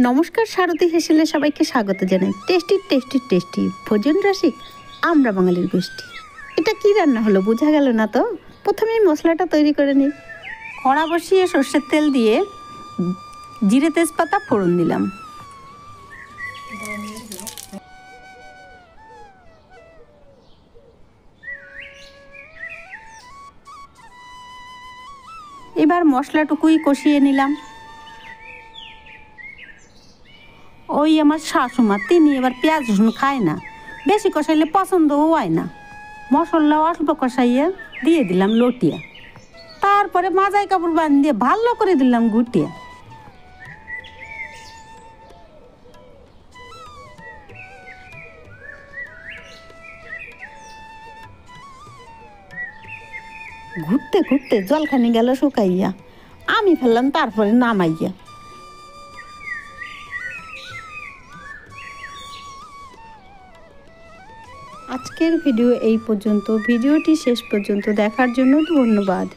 নমস্কার, সারথী হেসেলে সবাইকে স্বাগত জানাই। টেস্টি টেস্টি টেস্টি ভোজন রসিক আমরা বাঙালির গোষ্ঠী। এটা কি রান্না হলো বোঝা গেল না তো। প্রথমেই মশলাটা তৈরি করে নিই। কড়া বসিয়ে সর্ষের তেল দিয়ে জিরে তেজপাতা ফোড়ন দিলাম। এবার মশলাটুকুই কষিয়ে নিলাম। ওই আমার শাশুমা, তিনি এবার পেঁয়াজ রসুন খায় না, বেশি কষাইলে পছন্দও হয় না। মশলা অল্প কষাইয়া দিয়ে দিলাম লটিয়া, তারপরে মাজাই কাপড় বাঁধিয়ে ভালো করে দিলাম গুটিয়া। ঘুরতে ঘুরতে জলখানি গেল শুকাইয়া, আমি ফেললাম তারপরে নামাইয়া। আজকের ভিডিও এই পর্যন্ত। ভিডিওটি শেষ পর্যন্ত দেখার জন্য ধন্যবাদ।